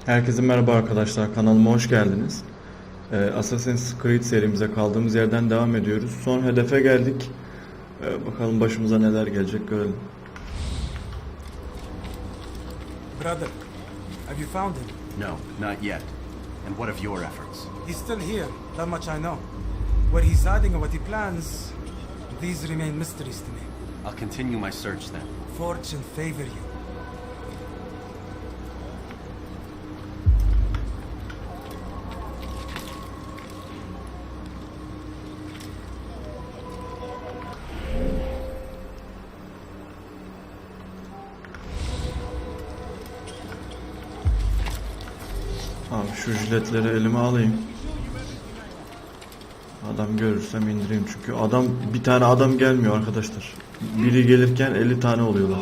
Herkese merhaba arkadaşlar, kanalıma hoş geldiniz. Assassin's Creed serimize kaldığımız yerden devam ediyoruz. Son hedefe geldik. Bakalım başımıza neler gelecek görelim. Brother, have you found him? No, not yet. And what of your efforts? He's still here, that much I know. Where he's hiding and what he plans, these remain mysteries to me. I'll continue my search then. Fortune favor you. Abi şu jiletleri elime alayım. Adam görürsem indireyim çünkü bir tane adam gelmiyor arkadaşlar. Biri gelirken 50 tane oluyorlar.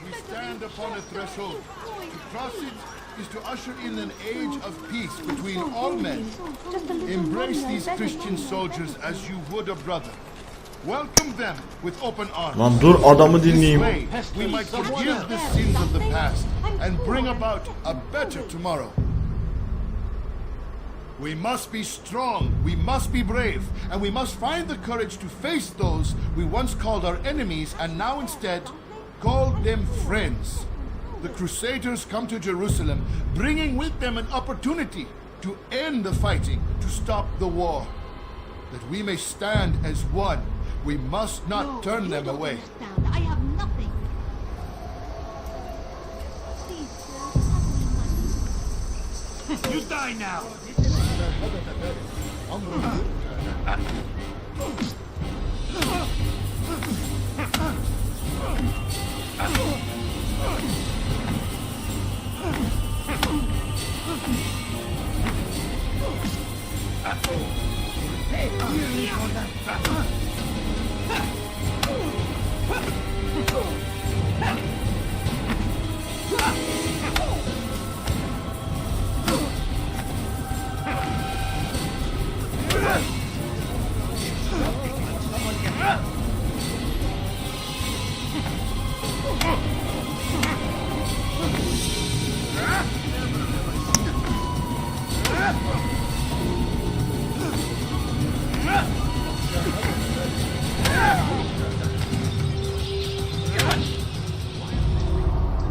We stand upon a threshold. To cross it is to usher in an age of peace between all men. Embrace these Christian soldiers as you would a brother. Welcome them with open arms. Lan dur adamı This dinleyeyim. way, we might forgive the sins of the past and bring about a better tomorrow. We must be strong, we must be brave, and we must find the courage to face those we once called our enemies and now instead call them friends. The Crusaders come to Jerusalem, bringing with them an opportunity to end the fighting, to stop the war. That we may stand as one, we must not turn them away. I have nothing. You die now!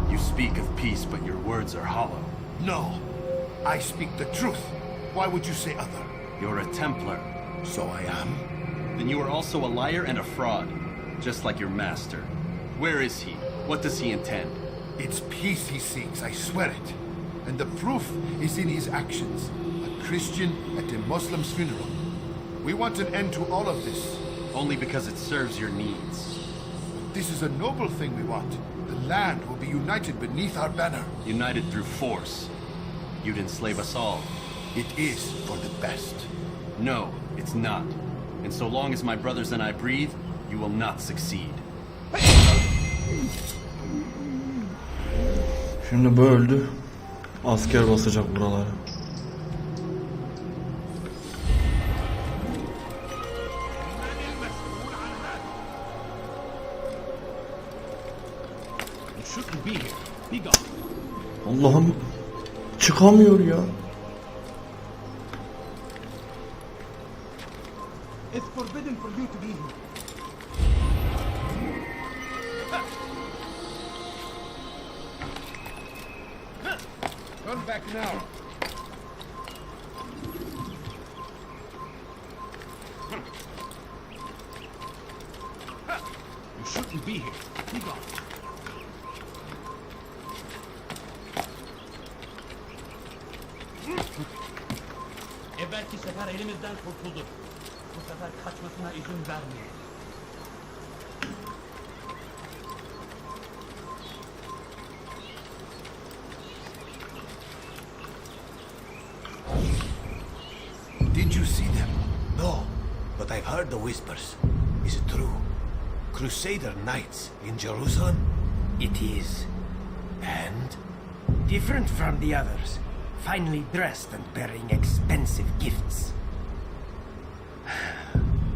You speak of peace, but your words are hollow. No, I speak the truth. Why would you say other? You're a Templar. So I am. Then you are also a liar and a fraud, just like your master. Where is he? What does he intend? It's peace he seeks, I swear it. And the proof is in his actions. A Christian at a Muslim's funeral. We want an end to all of this. Only because it serves your needs. This is a noble thing we want. The land will be united beneath our banner. United through force. You'd enslave us all. It is for the best. No, it's not. And so long as my brothers and I breathe, you will not succeed. Şimdi bu öldü. Asker basacak buralara. Allah'ım çıkamıyor ya. It's forbidden for you to be here. Turn back now. You shouldn't be here. Be gone. Evvelki sefer elimizden kurtuldu. Bu sefer kaçmasına izin vermeyin. No, but I've heard the whispers. Is it true? Crusader knights in Jerusalem? It is. And? Different from the others. Finely dressed and bearing expensive gifts.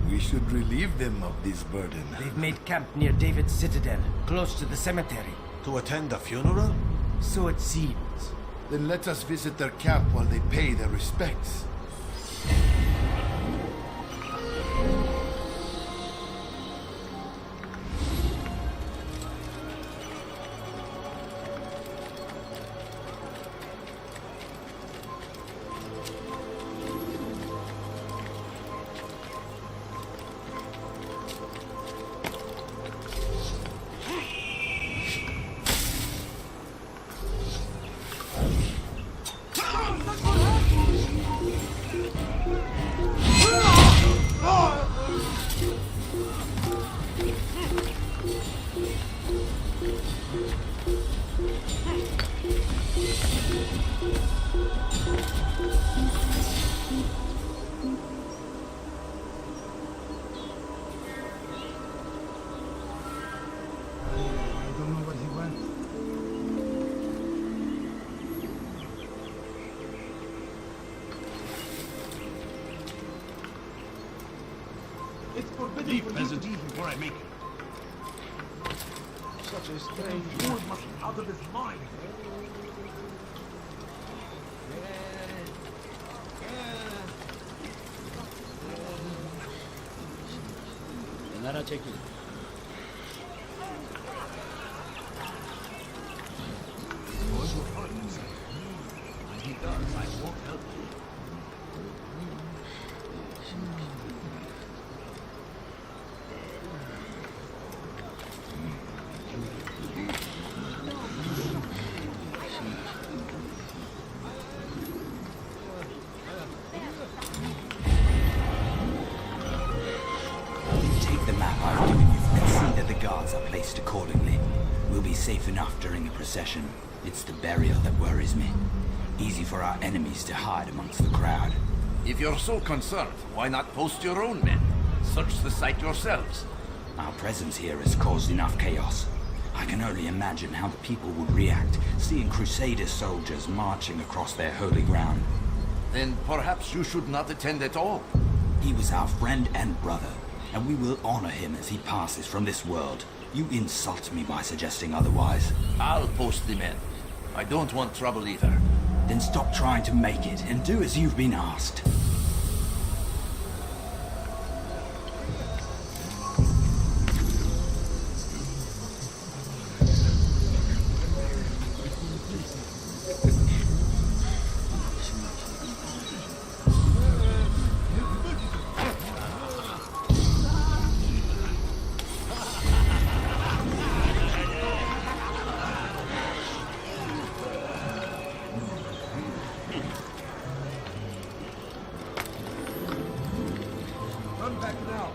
We should relieve them of this burden. They've made camp near David's citadel, close to the cemetery. To attend a funeral? So it seems. Then let us visit their camp while they pay their respects. I don't know where he went. It's forbidden Leave, for you peasant, to be here. before I make it. Such a strange fool must be out of his mind. Kenara çekil. Take the map I've given you and see that the guards are placed accordingly. We'll be safe enough during the procession. It's the burial that worries me. Easy for our enemies to hide amongst the crowd. If you're so concerned, why not post your own men? Search the site yourselves. Our presence here has caused enough chaos. I can only imagine how the people would react seeing Crusader soldiers marching across their holy ground. Then perhaps you should not attend at all. He was our friend and brother, and we will honor him as he passes from this world. You insult me by suggesting otherwise. I'll post the men. I don't want trouble either. Then stop trying to make it and do as you've been asked. Come back now.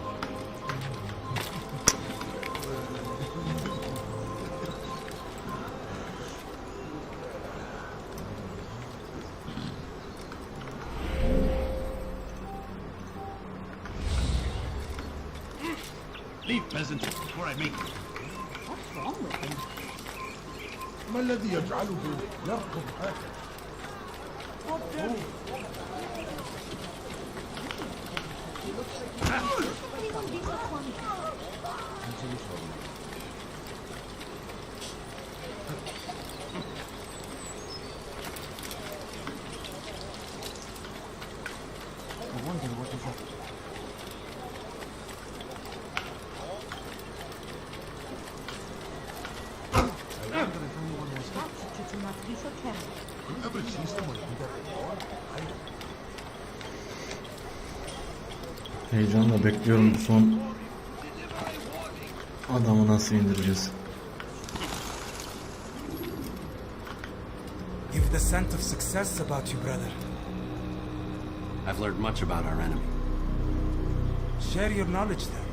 Leave, peasant, before I make it. ما الذي يجعله يركض هكذا؟ Heyecanla bekliyorum bu son adamı nasıl indireceğiz. Give the scent of success about you, brother. I've learned much about our enemy. Share your knowledge then.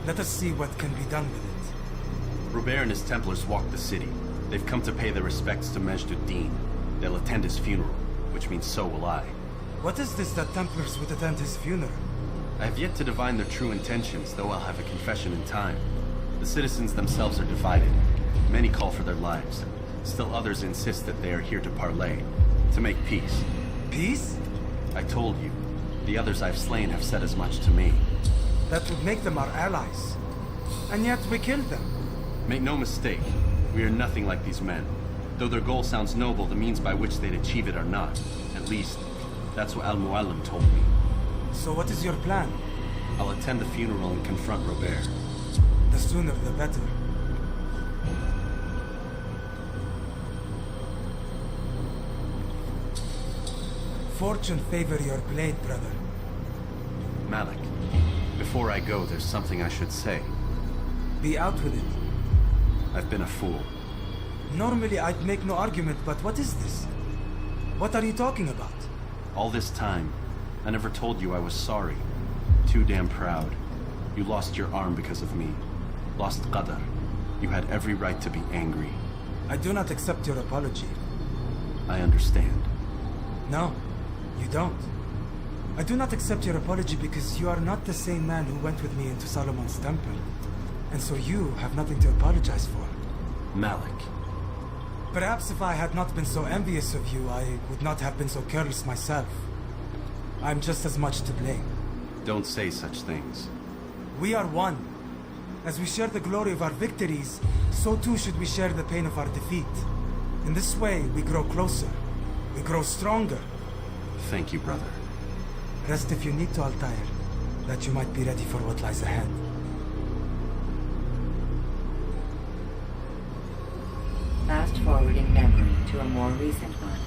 Let us see what can be done with it. Robert and his Templars walk the city. They've come to pay their respects to Majd-ud-Din. They'll attend his funeral, which means so will I. What is this that Templars would attend his funeral? I have yet to divine their true intentions, though I'll have a confession in time. The citizens themselves are divided. Many call for their lives. Still others insist that they are here to parley, to make peace. Peace? I told you. The others I've slain have said as much to me. That would make them our allies. And yet we killed them. Make no mistake, we are nothing like these men. Though their goal sounds noble, the means by which they'd achieve it are not. At least, that's what Al-Muallim told me. So what is your plan? I'll attend the funeral and confront Robert. The sooner the better. Fortune favor your blade, brother. Malik, before I go, there's something I should say. Be out with it. I've been a fool. Normally I'd make no argument, but what is this? What are you talking about? All this time, I never told you I was sorry. Too damn proud. You lost your arm because of me. Lost Qadar. You had every right to be angry. I do not accept your apology. I understand. No, you don't. I do not accept your apology because you are not the same man who went with me into Solomon's temple. And so you have nothing to apologize for. Malik. Perhaps if I had not been so envious of you, I would not have been so careless myself. I'm just as much to blame. Don't say such things. We are one. As we share the glory of our victories, so too should we share the pain of our defeat. In this way, we grow closer. We grow stronger. Thank you, brother. Rest if you need to, Altair, that you might be ready for what lies ahead. Fast forwarding memory to a more recent one.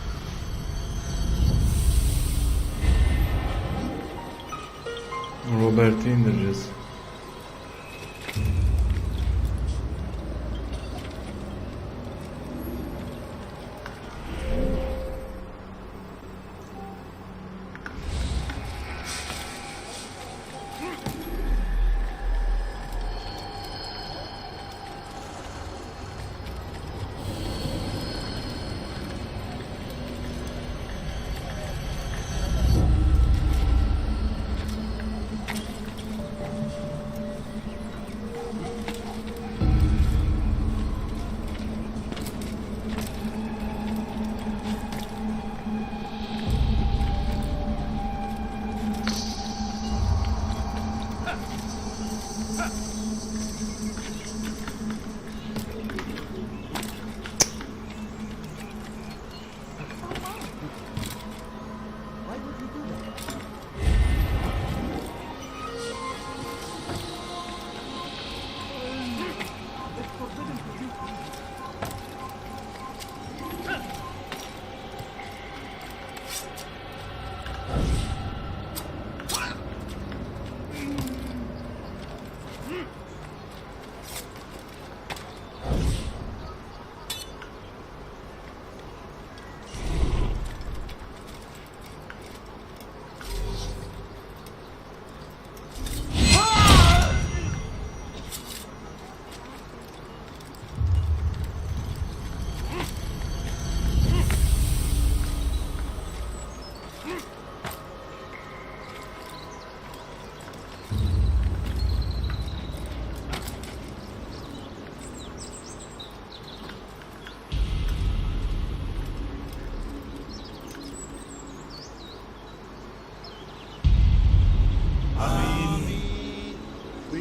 Robert'i indireceğiz.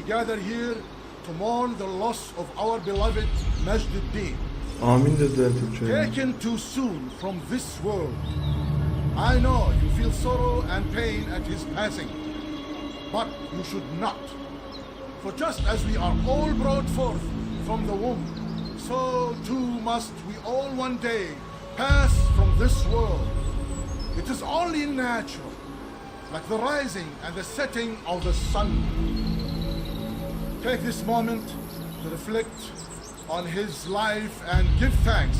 Gather here to mourn the loss of our beloved Majd ad-Din. Amin dediler Türkçe'ye. Taken too soon from this world. I know you feel sorrow and pain at his passing, but you should not. For just as we are all brought forth from the womb, so too must we all one day pass from this world. It is only natural, like the rising and the setting of the sun. Take this moment to reflect on his life and give thanks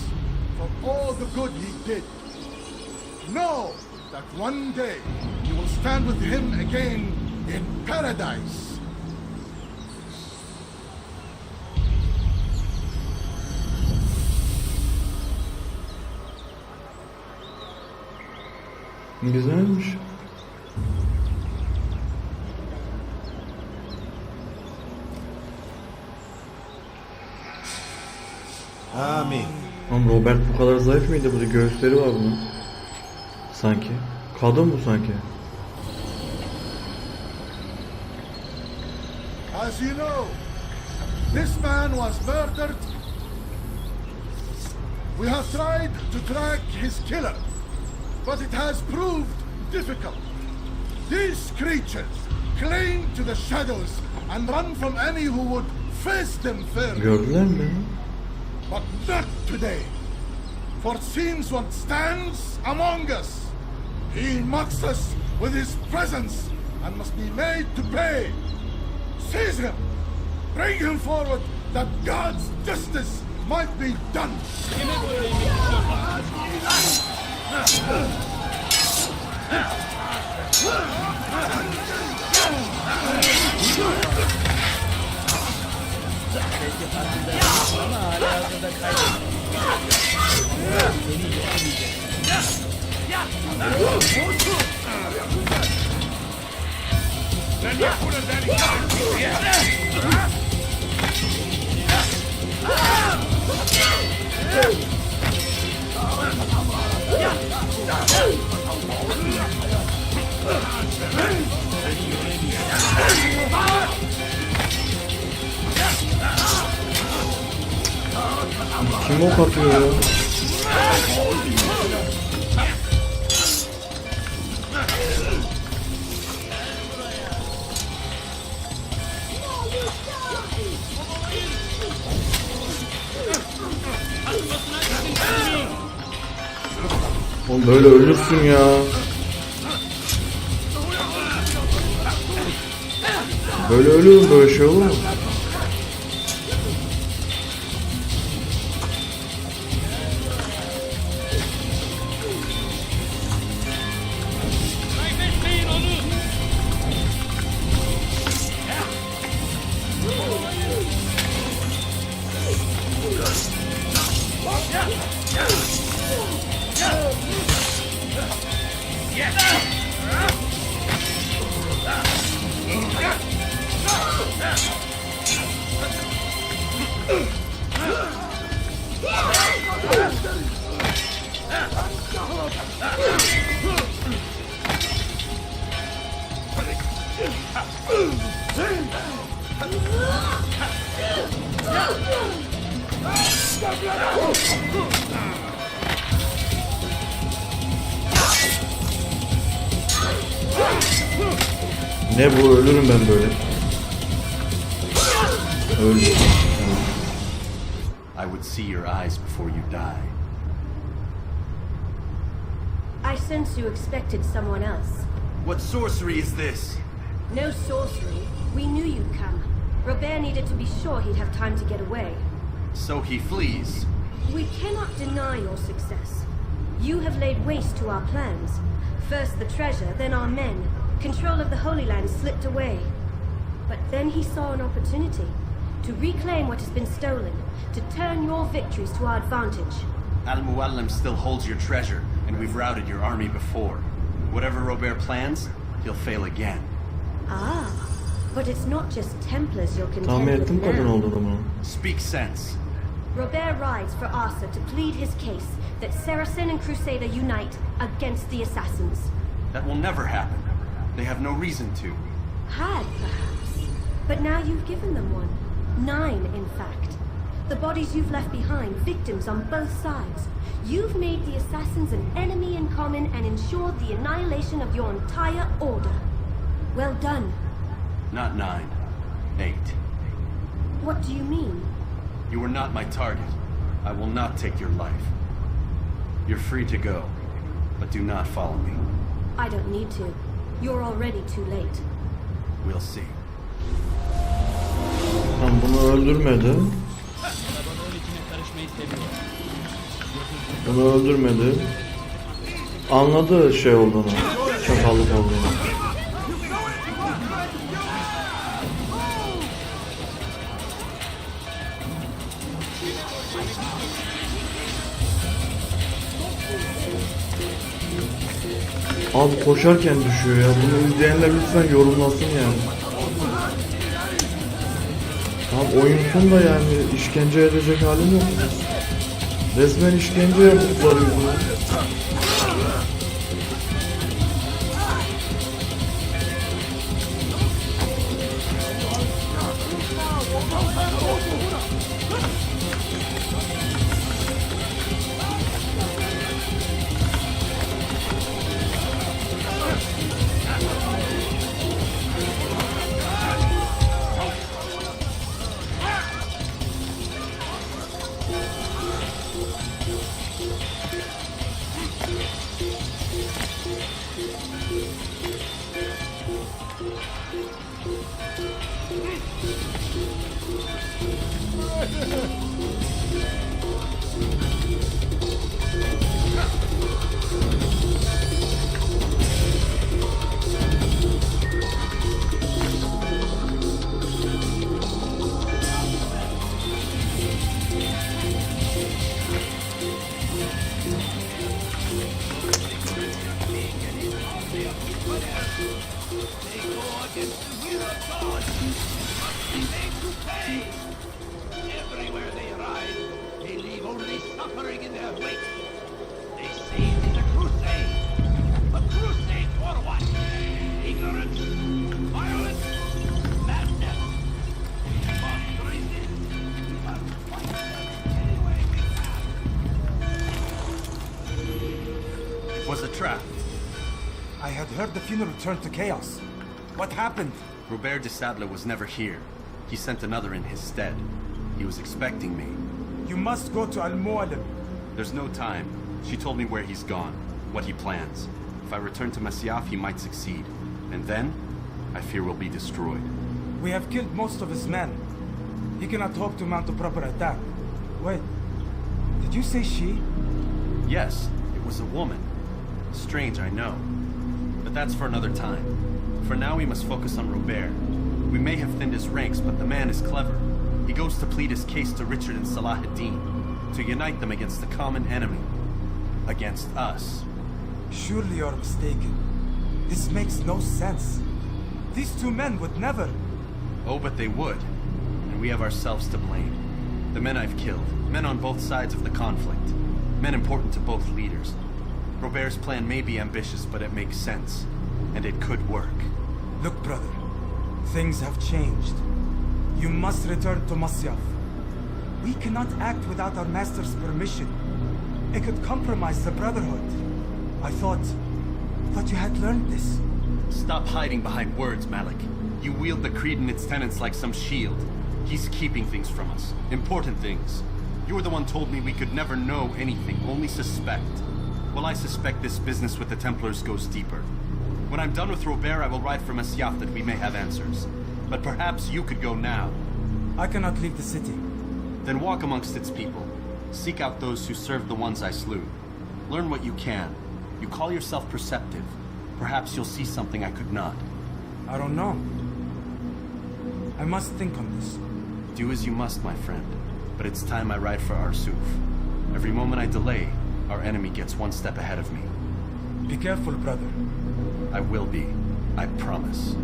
for all the good he did. Know that one day you will stand with him again in paradise. Güzelmiş. Amin. Oğlum Robert bu kadar zayıf mıydı? Burada göğüsleri var bunun. Sanki. Kadın bu sanki. As you know, this man was murdered. We have tried to track his killer, but it has proved difficult. These creatures cling to the shadows and run from any who would face them fairly. Gördüler mi? But not today. For it seems what stands among us. He mocks us with his presence and must be made to pay. Seize him. Bring him forward that God's justice might be done. Belki farkında değilsin ama hala hazırda kaybediyor. Beni yetemeyecek. Kim ok atıyor ya? Oğlum böyle ölürsün ya. Böyle ölüyorum, böyle şey olur mu? Ne bu, ölürüm ben böyle. Öldüm. I would see your eyes before you die. I sense you expected someone else. What sorcery is this? No sorcery. We knew you'd come. Robert needed to be sure he'd have time to get away. So he flees. We cannot deny your success. You have laid waste to our plans. First the treasure, then our men. Control of the Holy Land slipped away. But then he saw an opportunity to reclaim what has been stolen, to turn your victories to our advantage. Al-Muallim still holds your treasure, and we've routed your army before. Whatever Robert plans, he'll fail again. Ah, but it's not just Templars you're Tahmin contending ettim with kadın now. olduğunu. Speak sense. Robert rides for Arthur to plead his case that Saracen and Crusader unite against the assassins. That will never happen. They have no reason to. Had, perhaps. But now you've given them one. 9, in fact. The bodies you've left behind, victims on both sides. You've made the assassins an enemy in common and ensured the annihilation of your entire order. Well done. Not 9. 8. What do you mean? You are not my target. I will not take your life. You're free to go, but do not follow me. I don't need to. You're already too late. We'll see. Tam bunu öldürmedi. Kalabalığın içine karışmayı seviyor. Bunu öldürmedi. Anladı şey olduğunu. Çakallık olduğunu. Abi koşarken düşüyor ya. Bunu izleyenler lütfen yorumlasın yani. Abi oyunsun da yani işkence edecek halim yok. Resmen işkence yaptıkları yüzünden. Everywhere they arrive, they leave only suffering in their wake. They say it's a crusade. A crusade for what? Ignorance, violence, madness. We must resist. We must fight them any way we can. It was a trap. I had heard the funeral turned to chaos. What happened? Robert de Sable was never here. He sent another in his stead. He was expecting me. You must go to Al-Mualim. There's no time. She told me where he's gone, what he plans. If I return to Masyaf, he might succeed. And then, I fear we'll be destroyed. We have killed most of his men. He cannot hope to mount a proper attack. Wait, did you say she? Yes, it was a woman. Strange, I know. But that's for another time. For now, we must focus on Robert. We may have thinned his ranks, but the man is clever. He goes to plead his case to Richard and Salah ad-Din, to unite them against the common enemy. Against us. Surely you're mistaken. This makes no sense. These two men would never... Oh, but they would. And we have ourselves to blame. The men I've killed, men on both sides of the conflict. Men important to both leaders. Robert's plan may be ambitious, but it makes sense. And it could work. Look, brother. Things have changed. You must return to Masyaf. We cannot act without our master's permission. It could compromise the Brotherhood. I thought you had learned this. Stop hiding behind words, Malik. You wield the creed and its tenets like some shield. He's keeping things from us. Important things. You were the one told me we could never know anything, only suspect. Well, I suspect this business with the Templars goes deeper. When I'm done with Robert, I will ride for Masyaf that we may have answers. But perhaps you could go now. I cannot leave the city. Then walk amongst its people. Seek out those who served the ones I slew. Learn what you can. You call yourself perceptive. Perhaps you'll see something I could not. I don't know. I must think on this. Do as you must, my friend. But it's time I ride for Arsuf. Every moment I delay, our enemy gets one step ahead of me. Be careful, brother. I will be. I promise.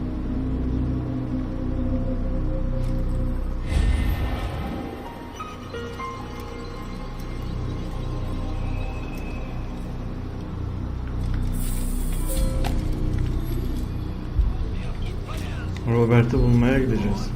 Robert'i bulmaya gideceğiz.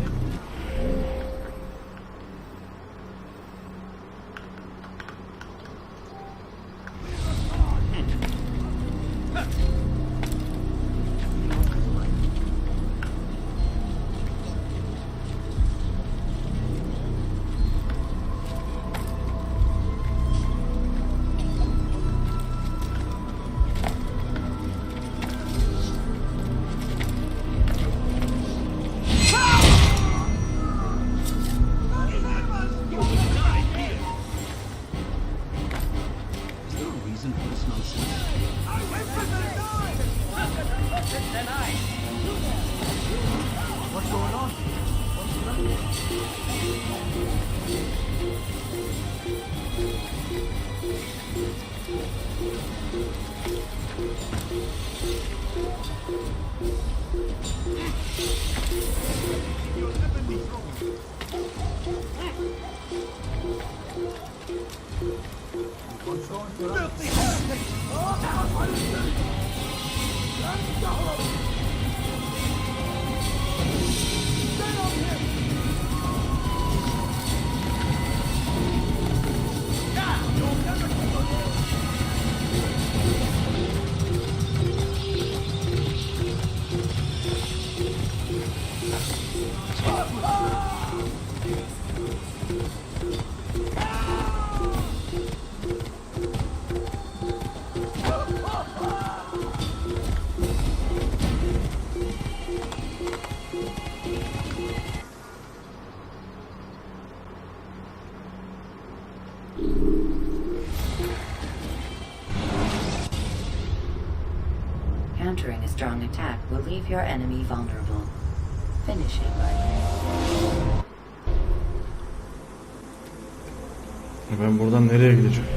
What's going on? You'll never be wrong. Countering a strong attack will leave your enemy vulnerable. Finishing marker. Ben buradan nereye gideceğim?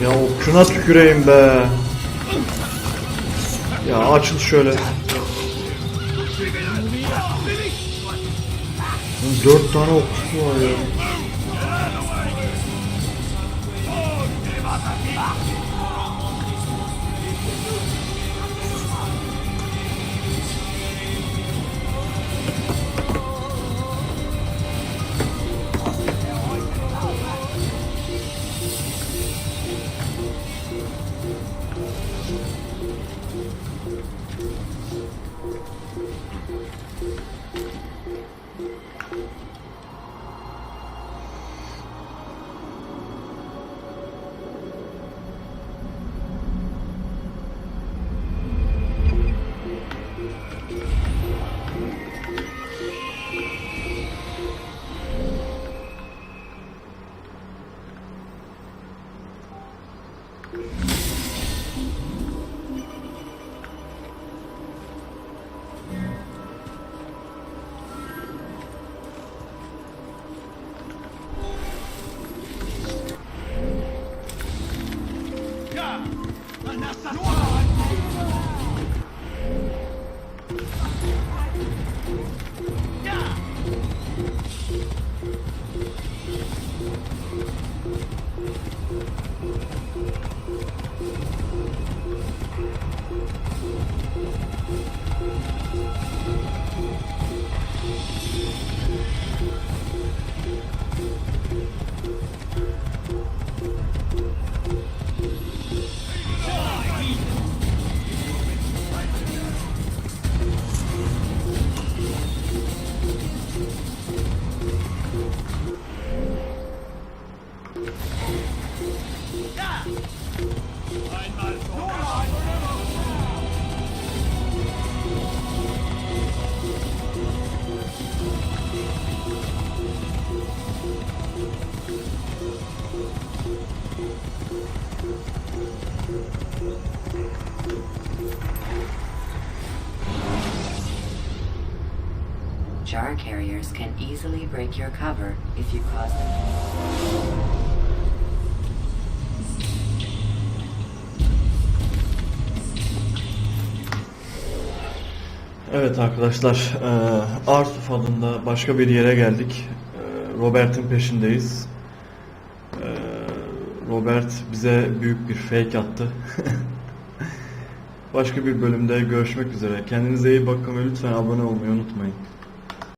Ya okçuna tüküreyim be. Ya açıl şöyle. 4 tane okçusu var ya. Jar carriers can easily break your cover if you cause them. Evet arkadaşlar, Arsuf adında başka bir yere geldik. Robert'in peşindeyiz. Robert bize büyük bir fake attı. Başka bir bölümde görüşmek üzere. Kendinize iyi bakın ve lütfen abone olmayı unutmayın.